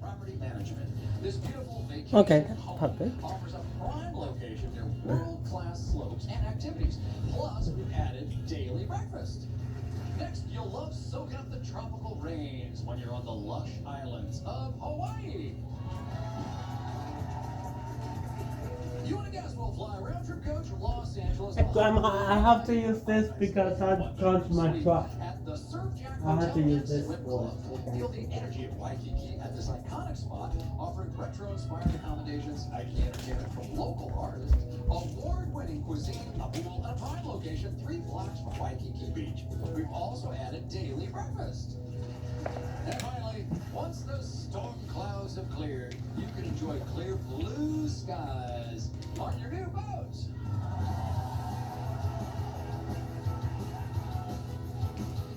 Property Management. This beautiful Okay, vacation that's home perfect. offers a prime location near world-class slopes and activities. Plus, we've added daily breakfast. Next, you'll love soaking up the tropical rains when you're on the lush islands of Hawaii. You and a guest will fly round trip coach from Los Angeles to I have to use this because I charge my truck. at the Surf Jack I have to Hotel use and this Swim for Club. it. Feel the energy of Waikiki at this iconic spot, offering retro-inspired accommodations, hiking entertainment from local artists, award-winning cuisine, a pool, and a prime location 3 blocks from Waikiki Beach. We've also added daily breakfast. And finally, once the storm clouds have cleared, you can enjoy clear blue skies on your new boat.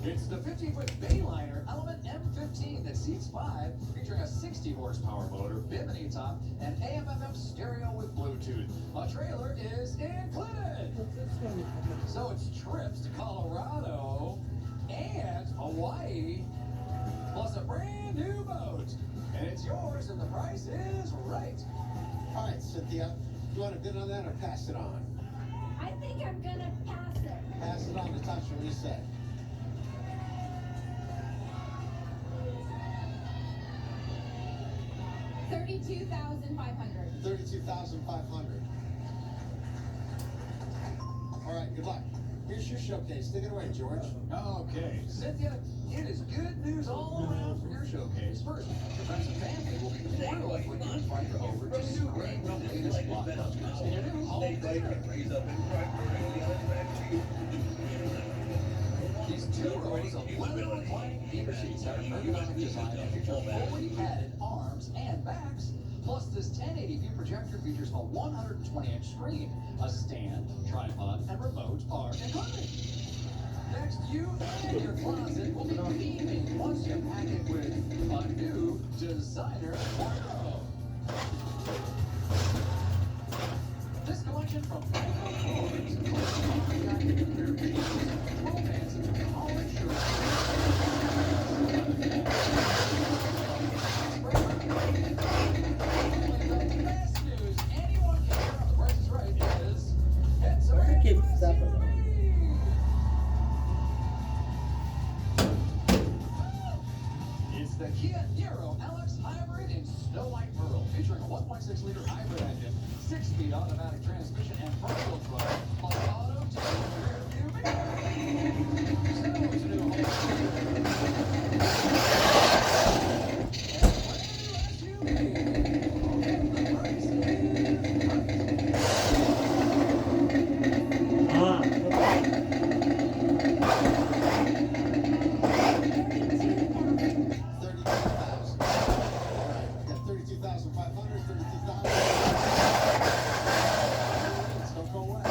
It's the 50-foot Bayliner Element M15 that seats 5, featuring a 60 horsepower motor, bimini top, and AM/FM stereo with Bluetooth. A trailer is included. So it's trips to Colorado and Hawaii, plus a brand new boat. And it's yours if the price is right. All right, Cynthia, you want to bid on that or pass it on? I think I'm gonna pass it. Pass it on, Natasha, what do you say? $32,500. 32,500. All right, good luck. Here's your showcase. Take it away, George. Okay, Cynthia, it is good news all around for your showcase. First, your friends and family will be thrilled when you invite her over to screen the latest blockbusters in your new home theater. These 2 rows of leather-reclining theater seats have an ergonomic design that feature fully padded arms and backs. Plus, this 1080p projector features a 120-inch screen. A stand, tripod, and remote are included. Next, you and your closet will be beaming once you pack it with a new designer wardrobe. This collection from Michael Kors includes romance and college shirts. The best news anyone can hear on The Price is Right is it's a Why do you keep stepping? It's the Kia Niro LX Hybrid in Snow White Pearl, featuring a 1.6-liter hybrid engine, 6-speed automatic transmission, and front-wheel drive, plus auto-tilt rear view mirror. So, it's a new home. And a brand new SUV. The price is right. Ah, okay. 32,000. All right, we got 32,500, 32,000. Don't go away.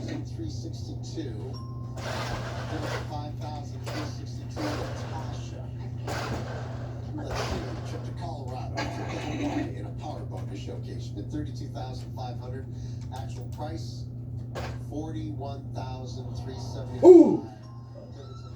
$5,362. 5,362. Natasha. Let's see. Trip to Colorado. Trip to Hawaii in a power bonus showcase. Bid $32,500. Actual price $41,375. Ooh. Tickets of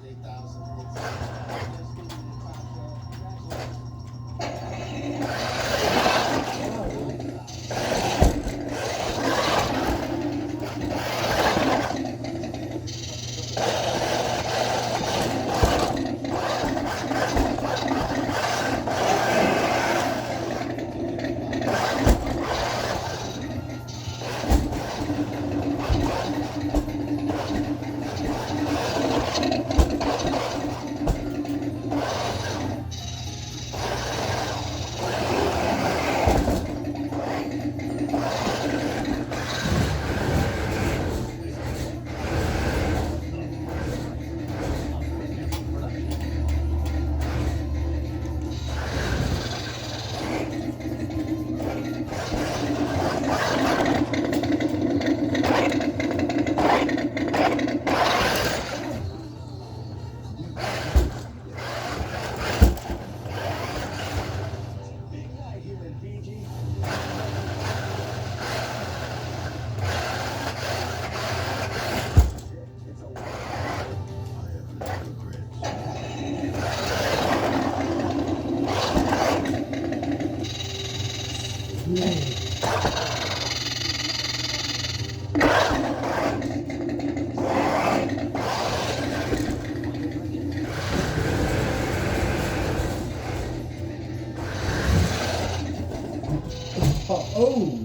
Oh.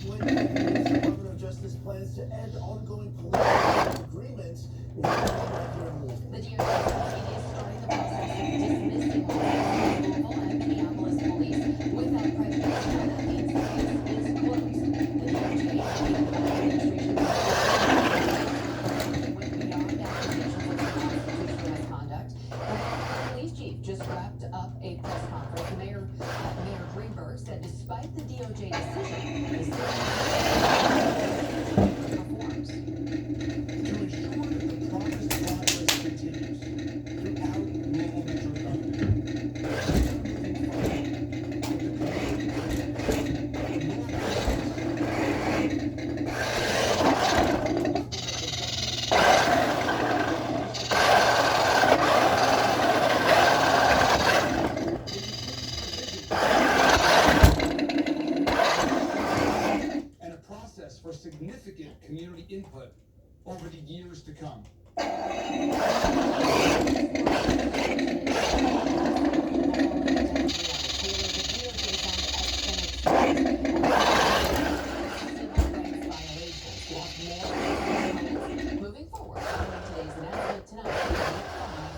Department of Justice plans to end ongoing political agreements. The DOJ is starting the process of dismissing Louisville and Minneapolis police without prejudice. Now that means the case is closed. The DOJ and the administration went beyond accusations of unconstitutional misconduct. The police chief just wrapped up a press conference. Mayor Greenberg said despite the DOJ decision, the city performs. To ensure that the promised progress continues throughout Louisville Metro government. And a process for significant community input over the years to come. Moving forward, following today's announcement tonight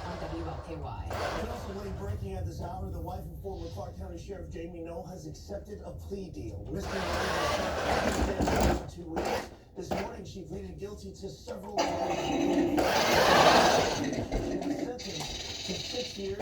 on WLKY. And also, late breaking at this hour, the wife of former Clark County Sheriff Jamie Knoll has accepted a plea deal. Mr. Knoll will 2 weeks. This morning, she pleaded guilty to several charges. She was sentenced to 6 years.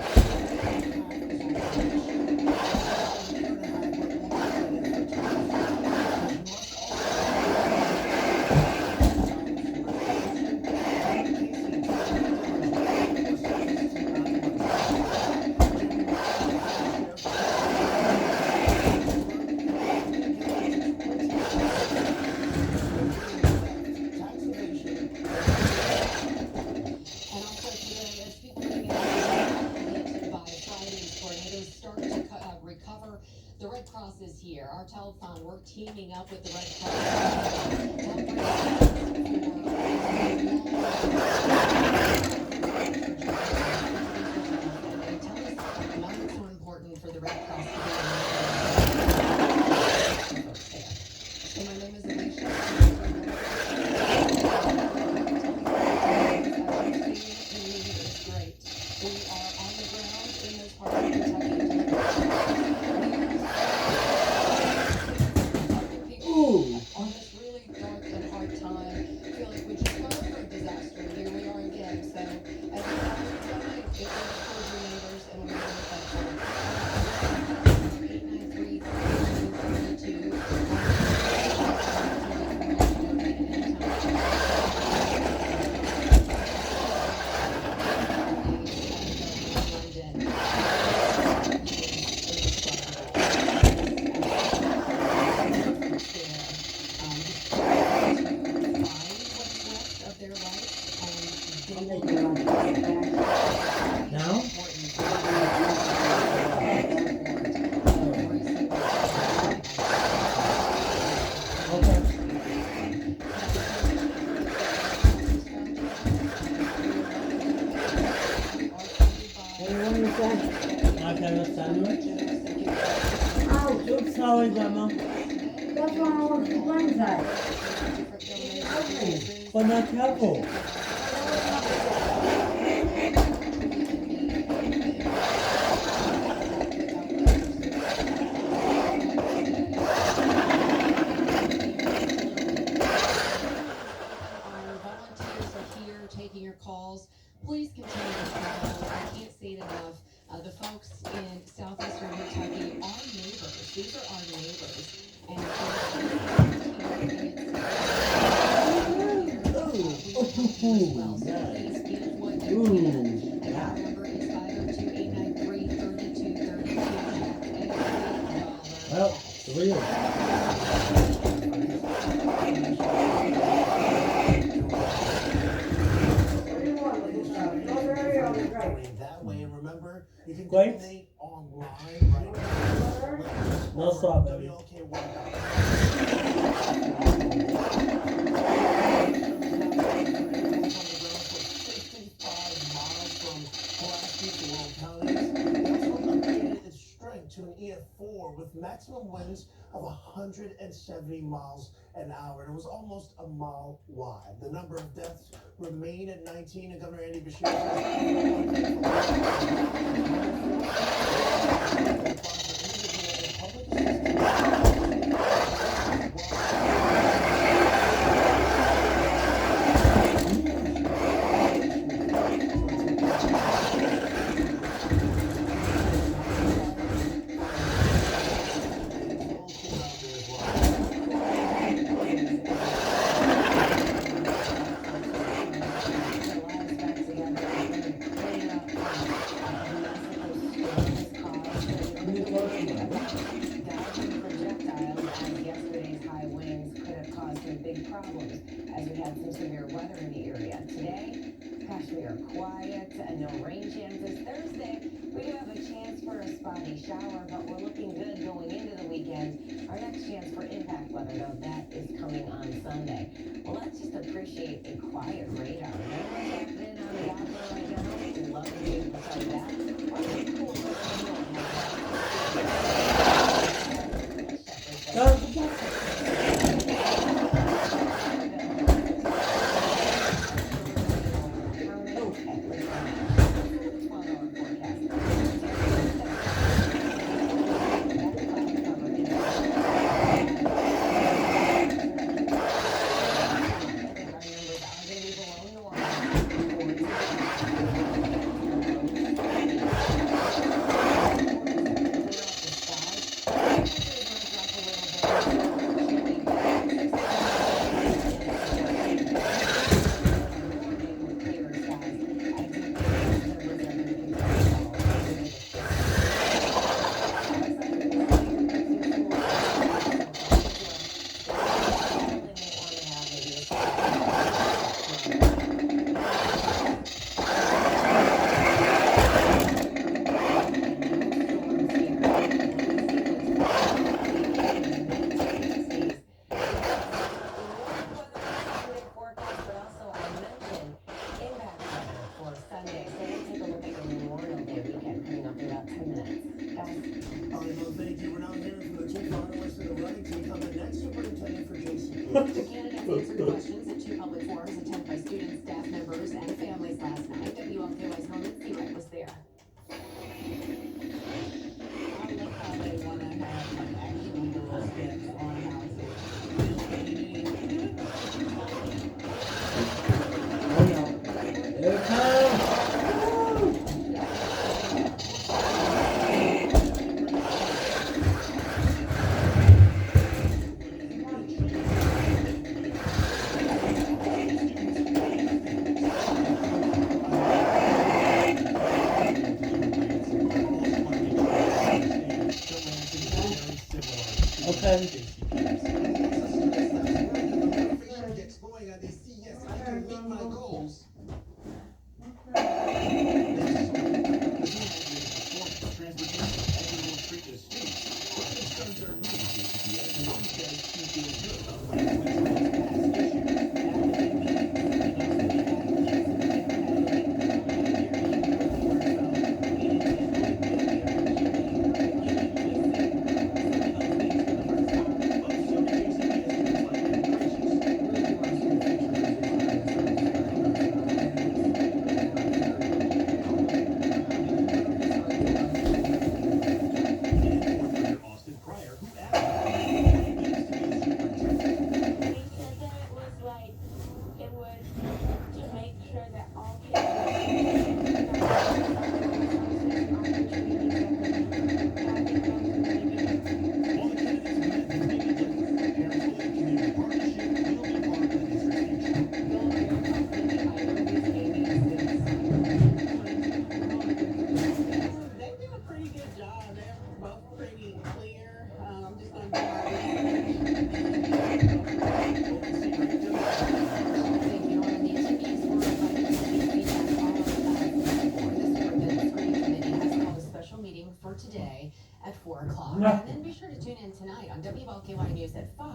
our telethon, we're teaming up with the Red Cross to help and tell us why it's so important for the Red Cross to be there. So my name is Alicia. It's great. We are on the ground in this part of Kentucky. Ooh. On this really dark and hard time, I feel like we just got over a disaster. Here we are again. So as we always say, it was coordinators and we're really thankful. 893-3232. Now? Okay. I can sandwich. Ouch, Oops, sorry, Grandma. that's why I want to Wednesday. But not careful. Our volunteers are here taking your calls. Please continue to call. I can't say it enough. The folks in southeastern Kentucky are neighbors. These are our neighbors. And well, so please give what you can. And our number is 502-893-3232. Well, real. What do you want, strawberry or the grape? That way, and remember, you can Grapes? donate online right now. No strawberry. To an EF4 with maximum winds of 170 miles an hour. And it was almost a mile wide. The number of deaths remain at 19, and Governor Andy Beshear Dodging projectiles as yesterday's high winds could have caused some big problems as we had some severe weather in the area. Today, gosh, we are quiet and no rain chances. Thursday, we do have a chance for a spotty shower, but we're looking good going into the weekend. Our next chance for impact weather, though, that is coming on Sunday. Well, let's just appreciate a quiet radar. Everyone's tapped in on the Doppler right now. We'd love to be able to tell you that. Pretty cool. The candidates answered questions at two public forums attended by students, staff members, and families last night. WLKY's Norman Seawright was there. I love how they wanna have like actual Girl Scouts on houses. Oh yeah. Here it comes. Okay. Motivation gets going and they see, yes, I can meet my goals. Austin Pryor, who They said that it was like, it was to make sure that all They do a pretty good job. They're both pretty clear. I'm just gonna do our Thank you, Norman. The attendees were invited to speak feedback on this work that the screening committee has called a special meeting for today at 4 o'clock. And then be sure to tune in tonight on WLKY News at 5.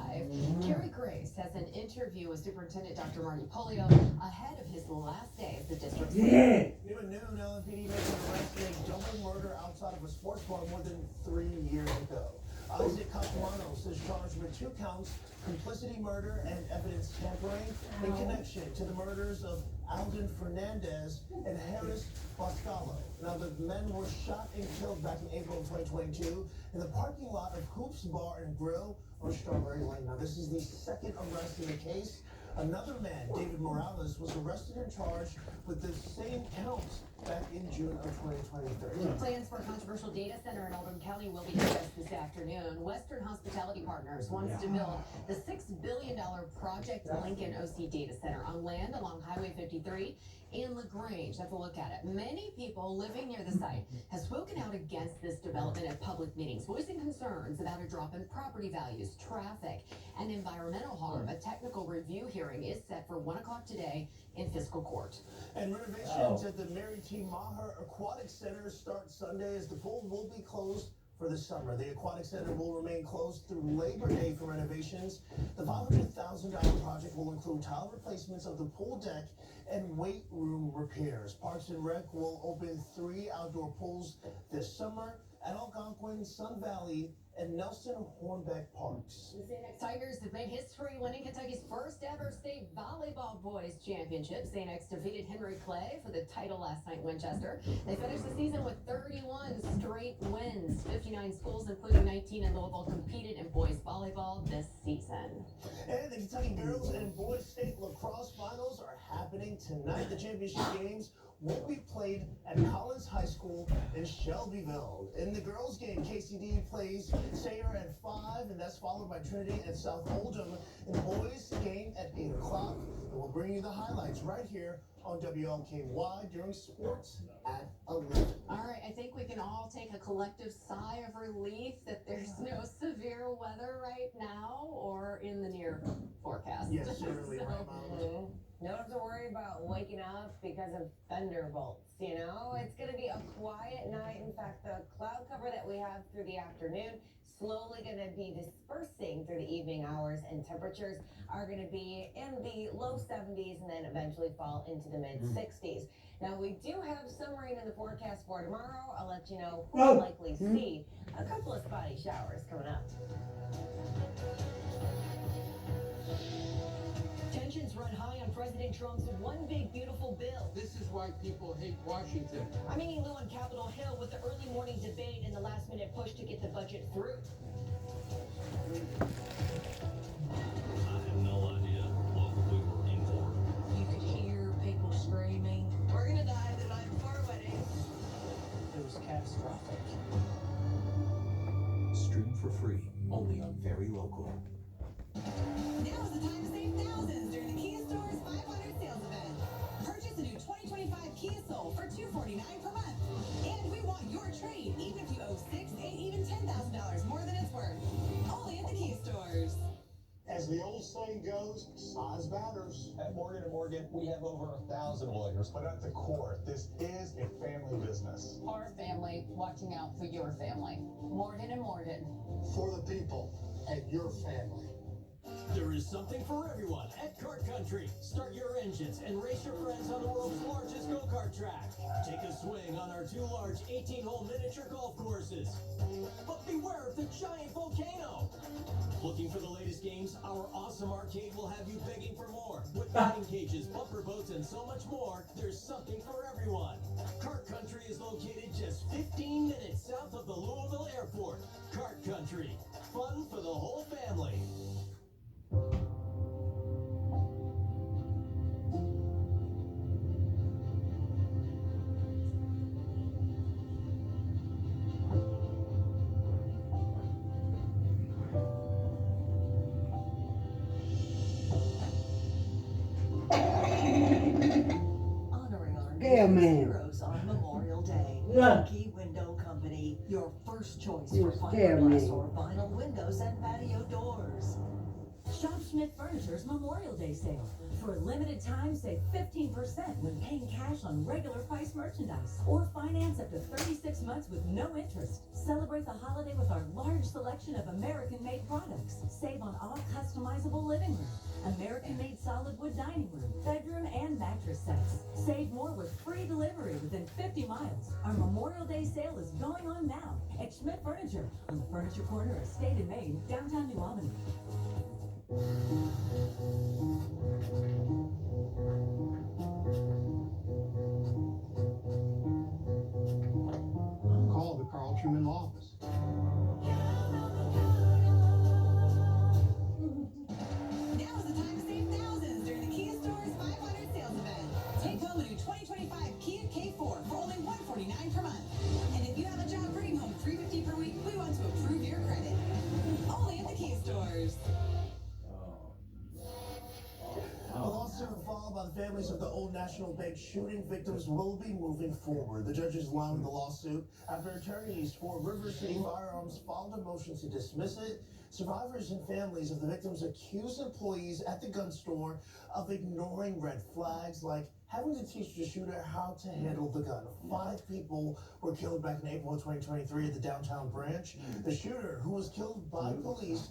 Carrie Grace has an interview with Superintendent Dr. Marty Polio ahead of his last day as the district's Yeah. New at noon, LMPD makes an arrest in a double murder outside of a sports bar more than 3 years ago. Isaac Castellanos is charged with 2 counts, complicity murder and evidence tampering in connection to the murders of Alden Fernandez and Harris Boscalo. Now, the men were shot and killed back in April of 2022 in the parking lot of Hoops Bar and Grill on Strawberry Lane. Now, this is the second arrest in the case. Another man, David Morales, was arrested and charged with the same counts back in June of 2023. Plans for a controversial data center in Oldham County will be discussed this afternoon. Western Hospitality Partners wants to build the $6 billion Project Lincoln OC data center on land along Highway 53 in LaGrange. Let's look at it. Many people living near the site have spoken out against this development at public meetings, voicing concerns about a drop in property values, traffic, and environmental harm. A technical review hearing is set for 1 o'clock today in fiscal court. And renovations at the Mary T. Maher Aquatic Center start Sunday as the pool will be closed for the summer. The Aquatic Center will remain closed through Labor Day for renovations. The $500,000 project will include tile replacements of the pool deck and weight room repairs. Parks and Rec will open 3 outdoor pools this summer at Algonquin, Sun Valley, and Nelson Hornbeck Parks. The St. X Tigers have made history winning Kentucky's first ever state volleyball boys championship. St. X defeated Henry Clay for the title last night in Winchester. They finished the season with 31 straight wins. 59 schools, including 19 in Louisville, competed in boys volleyball this season. And the Kentucky girls and boys state lacrosse finals are happening tonight. The championship games will be played at Collins High School in Shelbyville. In the girls' game, KCD plays Sayre at 5, and that's followed by Trinity at South Oldham. In the boys' game at 8 o'clock, and we'll bring you the highlights right here on WLKY during sports at 11. All right, I think we can all take a collective sigh of relief that there's no severe weather right now or in the near forecast. Yes, certainly, right, Mama? No have to worry about waking up because of thunderbolts, you know? It's going to be a quiet night. In fact, the cloud cover that we have through the afternoon slowly going to be dispersing through the evening hours, and temperatures are going to be in the low 70s and then eventually fall into the mid 60s. Now, we do have some rain in the forecast for tomorrow. I'll let you know we'll likely see a couple of spotty showers coming up. Tensions run high on President Trump's One Big Beautiful Bill. This is why people hate Washington. I'm meeting Lou on Capitol Hill with the early morning debate and the last minute push to get the budget through. I have no idea what we were in for. You could hear people screaming, "We're gonna die the night before our wedding." It was catastrophic. Stream for free, only on Very Local. Now is the time to save thousands during the Kia Store's 500 sales event. Purchase a new 2025 Kia Soul for $249 per month. And we want your trade, even if you owe $6,000, $8,000, even $10,000 more than it's worth. Only at the Kia Stores. As the old saying goes, size matters. At Morgan & Morgan, we have over 1,000 lawyers, but at the core, this is a family business. Our family watching out for your family. Morgan & Morgan. For the people and your family. There is something for everyone at Kart Country. Start your engines and race your friends on the world's largest go-kart track. Take a swing on our 2 large 18-hole miniature golf courses. But beware of the giant volcano. Looking for the latest games? Our awesome arcade will have you begging for more. With batting cages, bumper boats, and so much more, there's something for everyone. Kart Country is located just 15 minutes south of the Louisville Airport. Kart Country. Fun for the whole family. Honoring our Yeah, man. heroes on Memorial Day. Yeah. Key Window Company, your first choice You for scare fiberglass me. or vinyl windows and patio doors. Shop Schmidt Furniture's Memorial Day sale. For a limited time, save 15% when paying cash on regular price merchandise. Or finance up to 36 months with no interest. Celebrate the holiday with our large selection of American-made products. Save on all customizable living room, American-made solid wood dining room, bedroom, and mattress sets. Save more with free delivery within 50 miles. Our Memorial Day sale is going on now at Schmidt Furniture on the Furniture Corner of State and Main, downtown New Albany. Call the Carl Truman Law Office. Now is the time to save thousands during the Kia Store's 500 sales event. Take home a new 2025 Kia K4 for only $149 per month. And if you have a job bringing home $350 per week, we want to approve your credit. Only at the Kia Stores. A lawsuit filed by the families of the Old National Bank shooting victims will be moving forward. The judges allowing the lawsuit after attorneys for River City Firearms filed a motion to dismiss it. Survivors and families of the victims accuse employees at the gun store of ignoring red flags like having to teach the shooter how to handle the gun. 5 people were killed back in April of 2023 at the downtown branch. The shooter, who was killed by police,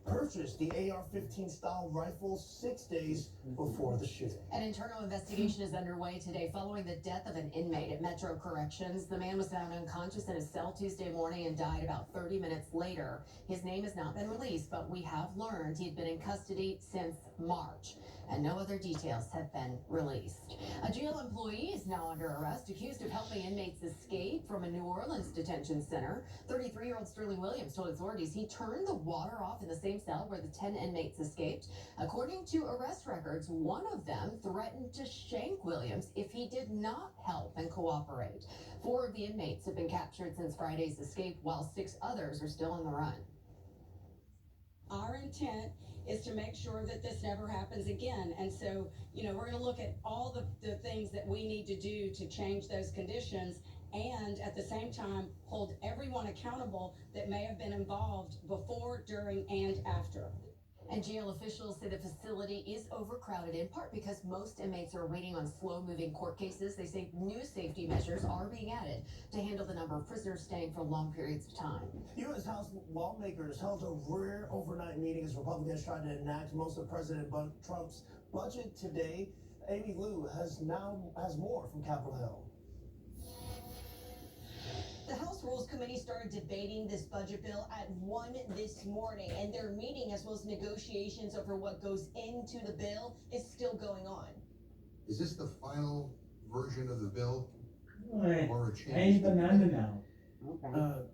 purchased the AR-15 style rifle 6 days before the shooting. An internal investigation is underway today following the death of an inmate at Metro Corrections. The man was found unconscious in his cell Tuesday morning and died about 30 minutes later. His name has not been released, but we have learned he'd been in custody since March, and no other details have been released. A jail employee is now under arrest, accused of helping inmates escape from a New Orleans detention center. 33-year-old Sterling Williams told authorities he turned the water off in the same cell where the 10 inmates escaped. According to arrest records, one of them threatened to shank Williams if he did not help and cooperate. 4 of the inmates have been captured since Friday's escape, while 6 others are still on the run. Our intent is to make sure that this never happens again. And so, we're going to look at all the things that we need to do to change those conditions, and at the same time hold everyone accountable that may have been involved before, during, and after. And jail officials say the facility is overcrowded, in part because most inmates are waiting on slow-moving court cases. They say new safety measures are being added to handle the number of prisoners staying for long periods of time. U.S. House lawmakers held a rare overnight meeting as Republicans tried to enact most of President Trump's budget today. Amy Lou has more from Capitol Hill. The House Rules Committee started debating this budget bill at 1 this morning, and their meeting, as well as negotiations over what goes into the bill, is still going on. Is this the final version of the bill? Wait, Or a change? ain't banana now.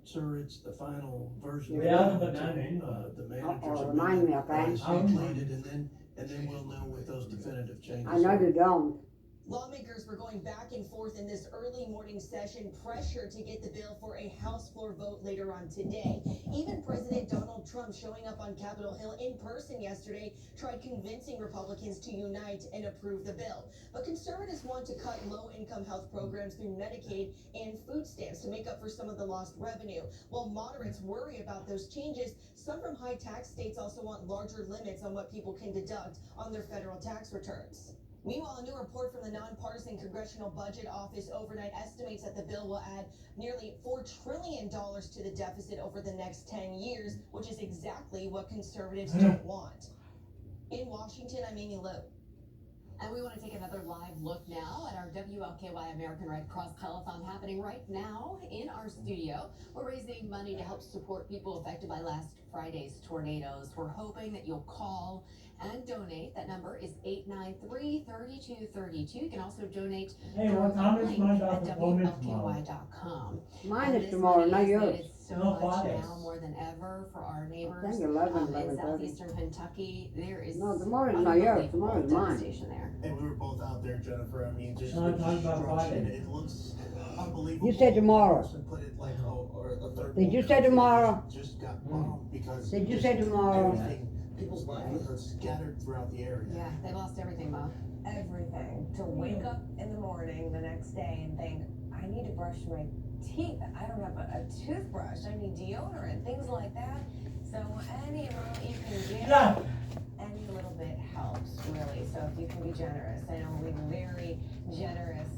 Sir, it's the final version. Yeah, the banana. The managers Uh-oh, remind me, okay? is completed, and then we'll know with those definitive changes. I know you don't. Lawmakers were going back and forth in this early morning session, pressured to get the bill for a House floor vote later on today. Even President Donald Trump, showing up on Capitol Hill in person yesterday, tried convincing Republicans to unite and approve the bill. But conservatives want to cut low-income health programs through Medicaid and food stamps to make up for some of the lost revenue. While moderates worry about those changes, some from high-tax states also want larger limits on what people can deduct on their federal tax returns. Meanwhile, a new report from the nonpartisan Congressional Budget Office overnight estimates that the bill will add nearly $4 trillion to the deficit over the next 10 years, which is exactly what conservatives don't want. In Washington, I'm Amy Lowe. And we want to take another live look now at our WLKY American Red Cross Telethon happening right now in our studio. We're raising money to help support people affected by last Friday's tornadoes. We're hoping that you'll call and donate. That number is 893-3232. You can also donate Hey, what time is my doctor's appointment tomorrow? WLKY.com. Mine is tomorrow, not yours. So No, much Friday. now more than ever for our I neighbors think 11, in 11:30. southeastern Kentucky. There is No, tomorrow's not yours, tomorrow's mine. devastation there. And we were both out there, Jennifer. I mean, just No, the talking about destruction. Friday. It looks unbelievable. You said tomorrow. Person put it like, or the third. Did you one say tomorrow? Just got bombed because. Did you say tomorrow? Everything, people's livelihoods scattered throughout the area. Yeah, they lost everything, Mom. Everything. To wake up in the morning the next day and think, I need to brush my teeth. I don't have a toothbrush. I need deodorant, things like that. So any amount you can give, Yeah. any little bit helps, really. So if you can be generous. I know we have a very generous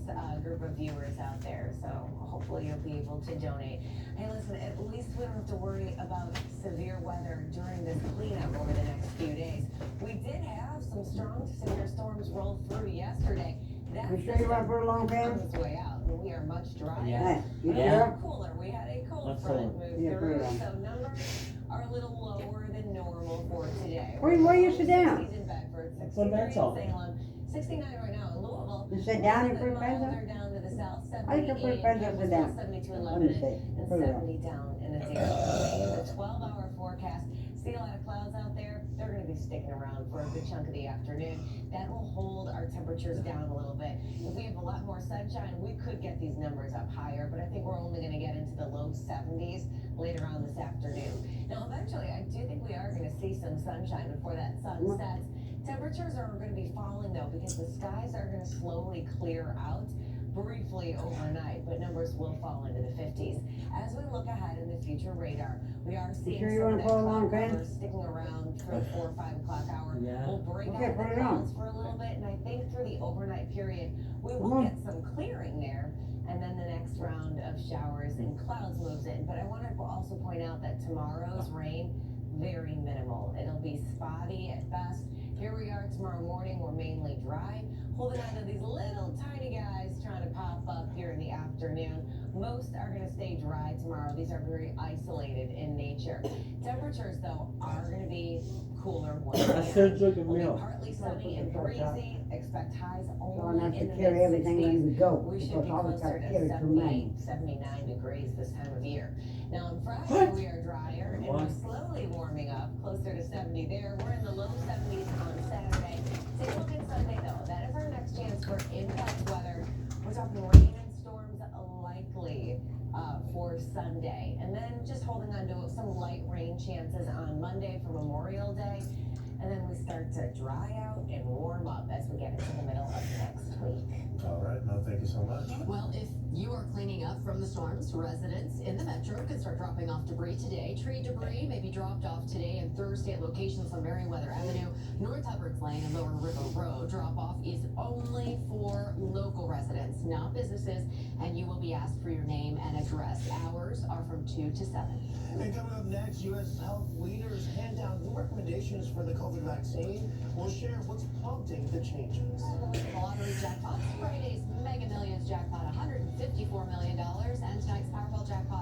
group of viewers out there. So hopefully you'll be able to donate. Hey, listen, at least we don't have to worry about severe weather during this cleanup over the next few days. We did have some strong severe storms roll through yesterday. That You sure you want to put a long on pants? its way out. We are much drier. Hey, you Yeah. sure? Cooler. We had a cold That's front cool. move Yeah, through, put it on. so numbers are a little lower than normal for today. Where you sit down? 60s in Bedford, Put 63 pants in on. Salem, 69 right now in Louisville. You sit down and put Milder pants on? down to the south, I can put 78 pants in up and Campbellsville, down. 72 in Let me Lebanon, see. and Put it on. 70 down in Atlanta. It's a 12-hour forecast. See a lot of clouds out there. They're going to be sticking around for a good chunk of the afternoon. That will hold our temperatures down a little bit. If we have a lot more sunshine, we could get these numbers up higher, but I think we're only going to get into the low 70s later on this afternoon. Now, eventually, I do think we are going to see some sunshine before that sun sets. Temperatures are going to be falling, though, because the skies are going to slowly clear out briefly overnight, but numbers will fall into the 50s. As we look ahead in the future radar, we are seeing sure you some of wanna that pull along, cloud Ken? cover sticking around for the 4 or 5 o'clock hour. Yeah. We'll break Okay, out of put the it on. clouds for a little bit, and I think through the overnight period, we Come will on. get some clearing there, and then the next round of showers and clouds moves in. But I want to also point out that tomorrow's rain, very minimal. It'll be spotty at best. Here we are tomorrow morning, we're mainly dry. Holding on to these little tiny guys trying to pop up here in the afternoon. Most are going to stay dry tomorrow. These are very isolated in nature. Temperatures, though, are going to be cooler once I again. still took a Will be meal. partly sunny and breezy. Expect highs So I only have in to the carry everything when mid-60s. we go, We should because be I always closer got to to carry too 78, many. 79 degrees this time of year. Now on Friday, What? we are drier and What? we're slowly warming up, closer to 70 there. We're in the low 70s on Saturday. Take a look at Sunday though. That is our next chance for impact weather. We're talking rain and storms likely for Sunday. And then just holding on to some light rain chances on Monday for Memorial Day. And then we start to dry out and warm up as we get into the middle of next week. All right, no, thank you so much. Well, if you are cleaning up from the storms, residents in the metro can start dropping off debris today. Tree debris may be dropped off today and Thursday at locations on Meriwether Avenue, North Hubbard's Lane, and Lower River Road. Drop-off is only for local residents, not businesses, and you will be asked for your name and address. Hours are from 2 to 7. And coming up next, U.S. health leaders hand down new recommendations for the COVID vaccine. We'll share what's prompting the changes. Lottery jackpots. Friday's Mega Millions jackpot, $154 million, and tonight's Powerball jackpot.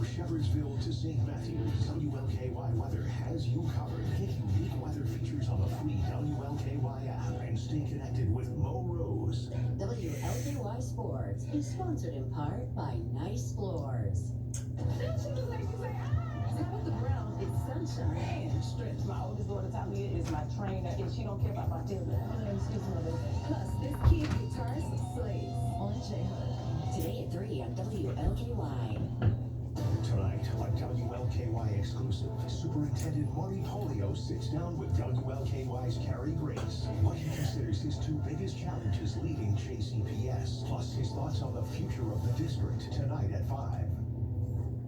From Shepherdsville to St. Matthews, WLKY Weather has you covered. Get unique weather features on the free WLKY app and stay connected with Mo Rose. WLKY Sports is sponsored in part by Nice Floors. With the brown, it's sunshine and stretch. My oldest daughter Tamia is my trainer, and she don't care about my children. Excuse me, mother. Plus, this kid guitarist slays on J-Hood. Today at 3 on WLKY. Tonight, on WLKY exclusive, Superintendent Marty Polio sits down with WLKY's Carrie Grace. What he considers his two biggest challenges leading JCPS, plus his thoughts on the future of the district tonight at 5.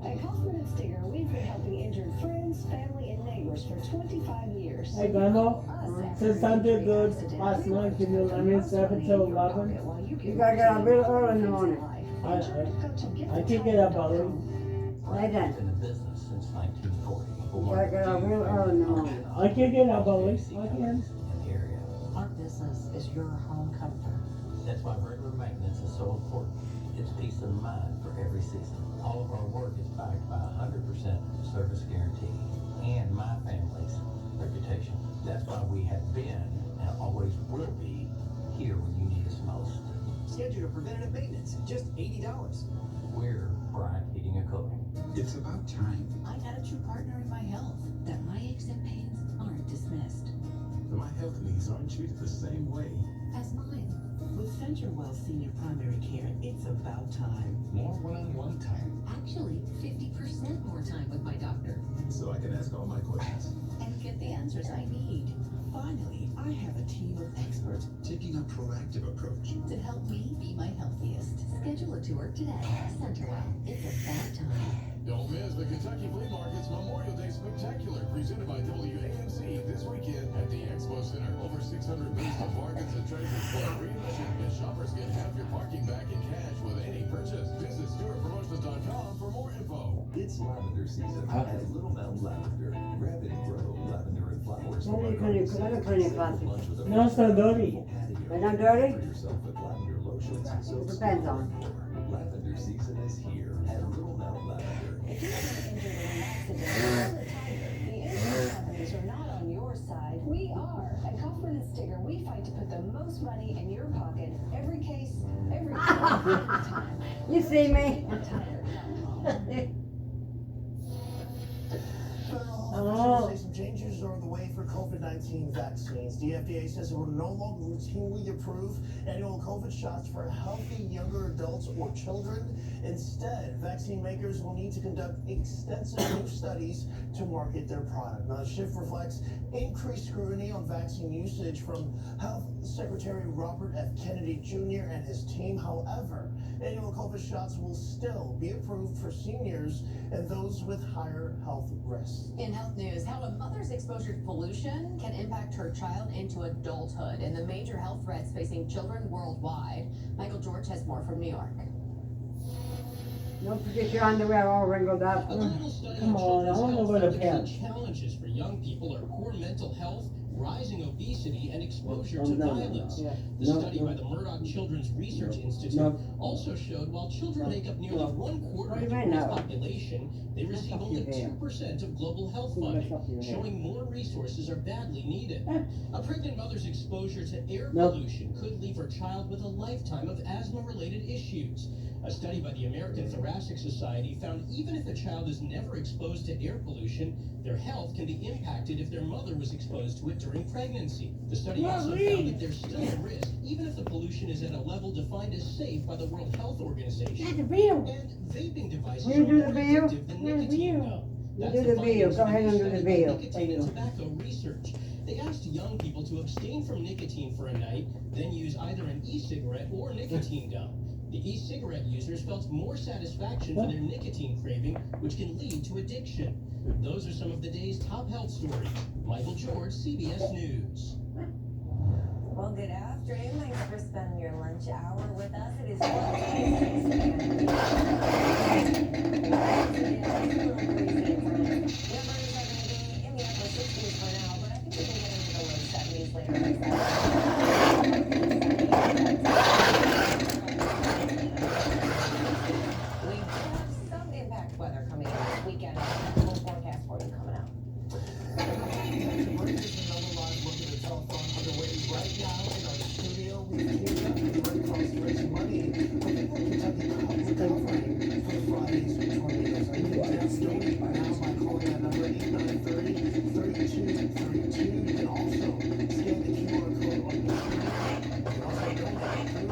At Kaufman and Stinger, we've been helping injured friends, family, and neighbors for 25 years. Hey, Grandma, since I did good last night, can you let me 7 till 11? You gotta get up real early in the morning. I can get up early. Lay down. Been in business since 1940. You gotta get up real early in the morning. I can get up early. I can. In the area. Our business is your home comfort. That's why regular maintenance is so important. It's peace of mind for every season. All of our work is backed by 100% service guarantee and my family's reputation. That's why we have been and always will be here when you need us most. Schedule preventative maintenance, just $80. We're Bryant Heating and Cooling. It's about time. I got a true partner in my health, that my aches and pains aren't dismissed. My health needs aren't treated the same way. As mine. With CenterWell Senior Primary Care, it's about time. More one-on-one time, Actually, 50% more time with my doctor. so I can ask all my questions. And get the answers I need. Finally, I have a team of experts Taking a proactive approach. To help me be my healthiest. Schedule a tour today. Centerwell. It's about time. Don't miss the Kentucky Flea Market's Memorial Day Spectacular, presented by WAMC this weekend at the Expo Center. Over 600 booths of bargains and treasures for readmission, and shoppers get half your parking back in cash with any purchase. Visit StewartPromotions.com for more info. It's lavender season Okay. at Little Mound Lavender. Grab and grow lavender and flowers. Let me clean your closet. No, it's not dirty. They're not dirty? For yourself with lavender lotions, soaps, Depends on. and more. Lavender season is here at Little Mound Lavender. If you've been injured in an accident, call the Tiger. The insurance companies are not on your side. We are. At Kaufman and Stinger, we fight to put the most money in your pocket. Every case, every time. You see me? Federal say some changes are on the way for COVID-19 vaccines. The FDA says it will no longer routinely approve annual COVID shots for healthy younger adults or children. Instead, vaccine makers will need to conduct extensive new studies to market their product. Now, the shift reflects increased scrutiny on vaccine usage from Health Secretary Robert F. Kennedy Jr. and his team. However, annual COVID shots will still be approved for seniors and those with higher health risks. In health news, how a mother's exposure to pollution can impact her child into adulthood and the major health threats facing children worldwide. Michael George has more from New York. Don't forget your underwear all wrinkled up. Come on, I want to go to bed. Challenges for young people are poor mental health, rising obesity, and exposure to violence. The study by the Murdoch Children's Research Institute also showed while children make up nearly 1/4 of the world's population, they receive only 2% of global health funding, showing more resources are badly needed. A pregnant mother's exposure to air pollution could leave her child with a lifetime of asthma-related issues. A study by the American Thoracic Society found even if a child is never exposed to air pollution, their health can be impacted if their mother was exposed to it during pregnancy. The study also found that there's still a risk, even if the pollution is at a level defined as safe by the World Health Organization. And vaping devices are more addictive than nicotine gum. You do the bill. Go ahead and do the bill. Nicotine and tobacco research. They asked young people to abstain from nicotine for a night, then use either an e-cigarette or nicotine gum. The e-cigarette users felt more satisfaction for their nicotine craving, which can lead to addiction. Those are some of the day's top health stories. Michael George, CBS News. Well, good afternoon. Thanks for spending your lunch hour with us. It is 12:26. Right now in our studio, we've teamed up with Red Cross to raise money for people in Kentucky recovering from Friday's tornadoes. And you can donate now by calling that number 8930-3232. You can also scan the QR code on your screen. You can also donate through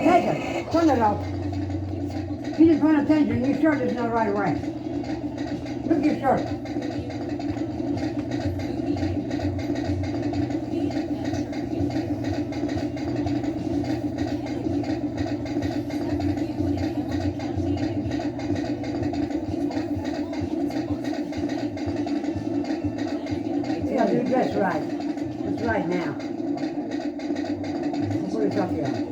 Take it. Turn it off. You just want attention. Your shirt is not right way. Look at your shirt. Yeah, you dress right. That's right now. Put it up here.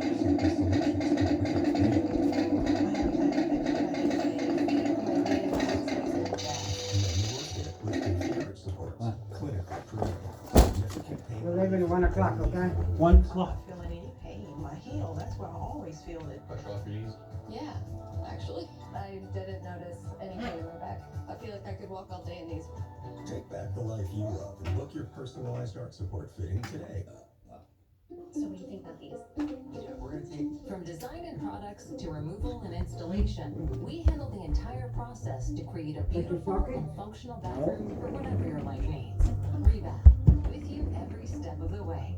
We're leaving at 1 o'clock, okay? 1 o'clock. Feeling any pain in my heel, that's where I always feel it. Pressure off your knees. Yeah, actually, I didn't notice any pain in my back. I feel like I could walk all day in these. Take back the life you love and book your personalized art support fitting today. So what do you think about these? Yeah, we're gonna take From design and products to removal and installation, we handle the entire process to create a beautiful and functional bathroom for whatever your life needs. Rebath, with you every step of the way.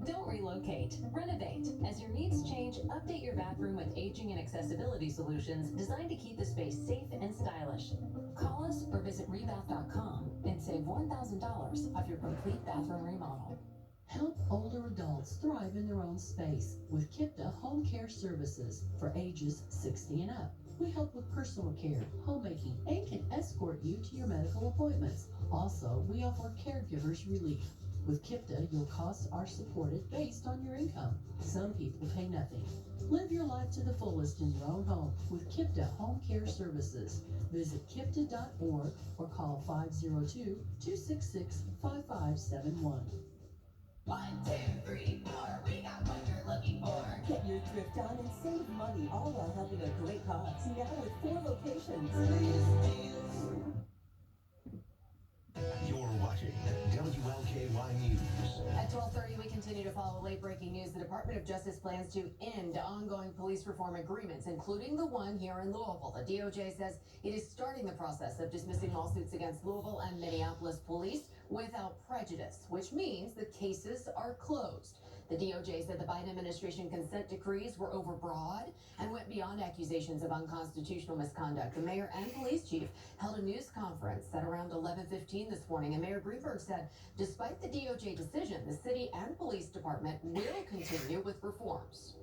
Don't relocate, renovate. As your needs change, update your bathroom with aging and accessibility solutions designed to keep the space safe and stylish. Call us or visit rebath.com and save $1,000 off your complete bathroom remodel. Help older adults thrive in their own space with Kipta Home Care Services for ages 60 and up. We help with personal care, homemaking, and can escort you to your medical appointments. Also, we offer caregivers relief. With Kipta, your costs are supported based on your income. Some people pay nothing. Live your life to the fullest in your own home with Kipta Home Care Services. Visit kipta.org or call 502-266-5571. 1, 2, 3, 4, we got what you're looking for. Get your thrift on and save money, all while helping a great cause. Now with 4 locations. You're watching WLKY News. At 12:30, we continue to follow late-breaking news. The Department of Justice plans to end ongoing police reform agreements, including the one here in Louisville. The DOJ says it is starting the process of dismissing lawsuits against Louisville and Minneapolis police without prejudice, which means the cases are closed. The DOJ said the Biden administration consent decrees were overbroad and went beyond accusations of unconstitutional misconduct. The mayor and police chief held a news conference at around 11:15 this morning, and Mayor Greenberg said despite the DOJ decision, the city and police department will continue with reforms.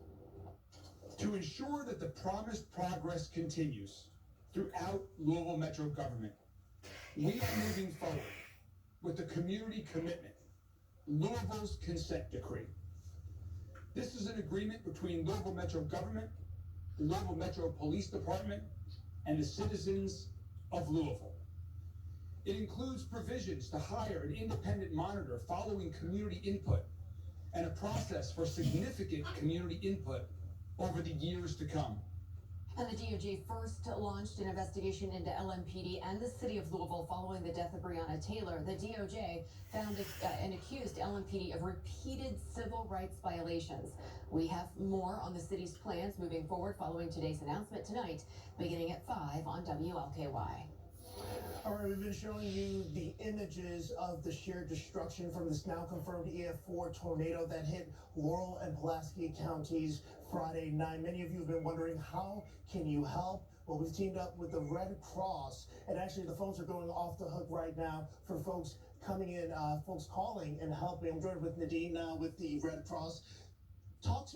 To ensure that the promised progress continues throughout Louisville Metro government, we are moving forward with the community commitment, Louisville's consent decree. This is an agreement between Louisville Metro government, the Louisville Metro Police Department, and the citizens of Louisville. It includes provisions to hire an independent monitor following community input and a process for significant community input over the years to come. And the DOJ first launched an investigation into LMPD and the city of Louisville following the death of Breonna Taylor. The DOJ found and accused LMPD of repeated civil rights violations. We have more on the city's plans moving forward following today's announcement tonight, beginning at 5 on WLKY. All right, we've been showing you the images of the sheer destruction from this now confirmed EF4 tornado that hit Laurel and Pulaski counties Friday night. Many of you have been wondering, how can you help? Well, we've teamed up with the Red Cross, and actually the phones are going off the hook right now for folks coming in, folks calling and helping. I'm joined with Nadine now with the Red Cross.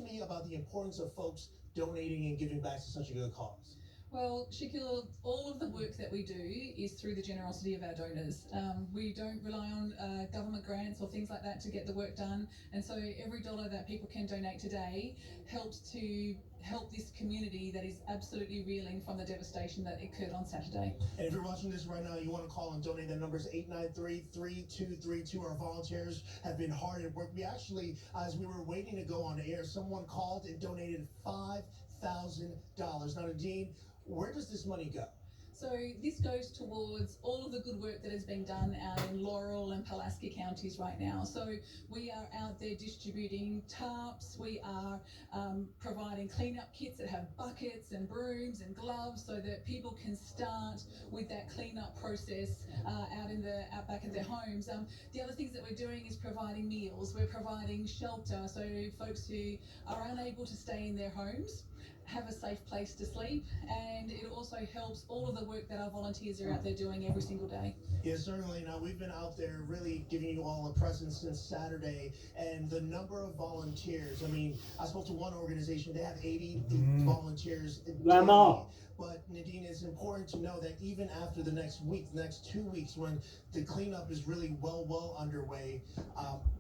to me about the importance of folks donating and giving back to such a good cause. Well, Shaquille, all of the work that we do is through the generosity of our donors. We don't rely on government grants or things like that to get the work done. And so every dollar that people can donate today helps to help this community that is absolutely reeling from the devastation that occurred on Saturday. And if you're watching this right now, you want to call and donate, that number is 893-3232. Our volunteers have been hard at work. We actually, as we were waiting to go on air, someone called and donated $5,000. Now, Nadine, where does this money go? So this goes towards all of the good work that has been done out in Laurel and Pulaski counties right now. So we are out there distributing tarps, we are providing cleanup kits that have buckets and brooms and gloves so that people can start with that cleanup process out back at their homes. The other things that we're doing is providing meals, we're providing shelter, so folks who are unable to stay in their homes have a safe place to sleep, and it also helps all of the work that our volunteers are out there doing every single day. Yes, certainly. Now, we've been out there really giving you all a presence since Saturday, and the number of volunteers, I mean, I spoke to one organization, they have 80 volunteers daily. But Nadine, it's important to know that even after the next week, the next 2 weeks, when the cleanup is really well underway,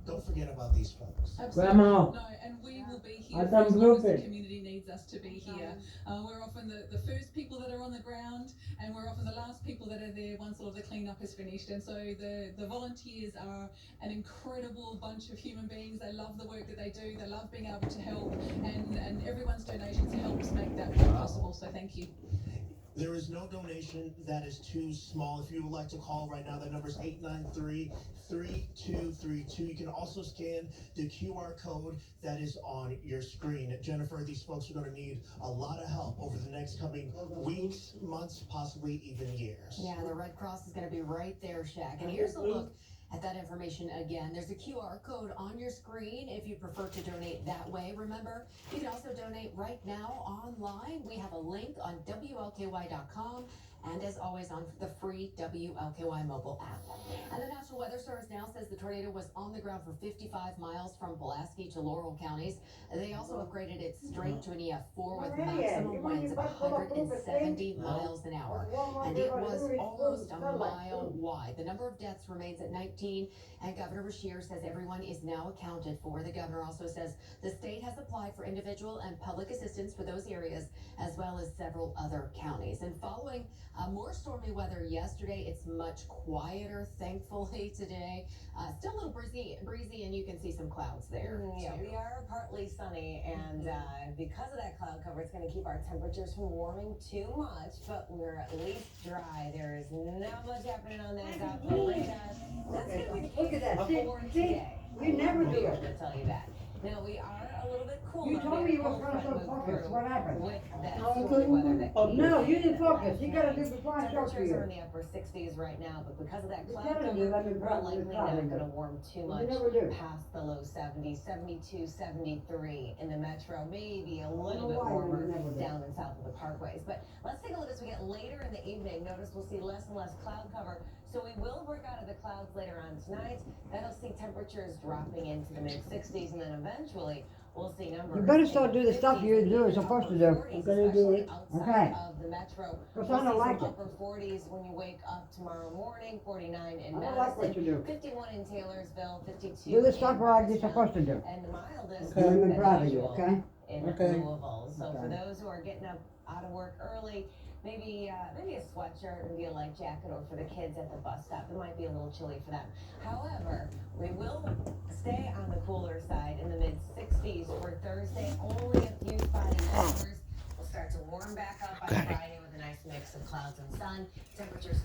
don't forget about these folks. Absolutely. No, and we will be here for as long as the community needs us to be here. We're often the first people that are on the ground, and we're often the last people that are there once all of the cleanup is finished. And so the volunteers are an incredible bunch of human beings. They love the work that they do. They love being able to help, and everyone's donations helps make that possible. So thank you. There is no donation that is too small. If you would like to call right now, that number is 893-3232. You can also scan the QR code that is on your screen. Jennifer, these folks are going to need a lot of help over the next coming weeks, months, possibly even years. Yeah, the Red Cross is going to be right there, Shaq. And here's a look at that information again. There's a QR code on your screen if you prefer to donate that way. Remember, you can also donate right now online. We have a link on WLKY.com. And as always, on the free WLKY mobile app. And the National Weather Service now says the tornado was on the ground for 55 miles from Pulaski to Laurel counties. They also upgraded its strength to an EF4 with maximum winds of 170 miles an hour. And it was almost a mile wide. The number of deaths remains at 19, and Governor Beshear says everyone is now accounted for. The governor also says the state has applied for individual and public assistance for those areas, as well as several other counties. And following more stormy weather yesterday, it's much quieter, thankfully, today. Still a little breezy, and you can see some clouds there. Yeah, we are partly sunny, and because of that cloud cover, it's going to keep our temperatures from warming too much, but we're at least dry. There is not much happening on that top of the radar. That's going to be the case for today. You never do it. I'll tell you that. Now, we are a little bit cooler. You told me you were going to focus. What happened? With that stormy weather that no, you didn't focus. You got to do before I talk to temperatures you. are in the upper 60s right now, but because of that You cloud gotta cover, do that in we're probably likely not probably going to do. warm too You much never do. past the low 70s, 72, 73 in the metro, maybe a little bit why you warmer never do. down and south of the parkways. But let's take a look as we get later in the evening. Notice we'll see less and less cloud cover. So we will break out of the clouds later on tonight. That'll see temperatures dropping into the mid 60s, and then eventually we'll see numbers. You better start doing the stuff you're supposed to do. I'm gonna do it. Outside of the metro. Because We'll I don't see like some it. upper 40s when you wake up tomorrow morning, 49 in I don't like what you do. 51 in Taylorsville, 52 Do the stuff in right you're Rockstown, supposed to do. and the mildest Okay, I'm as proud of you, usual okay? in Okay. Louisville. So for Okay. those who are getting up out of work early, maybe a sweatshirt, maybe a light jacket, or for the kids at the bus stop, it might be a little chilly for them. However, we will stay on the cooler side in the mid 60s for Thursday. Only a few spotty showers. We'll start to warm back up on Friday with a nice mix of clouds and sun. Temperatures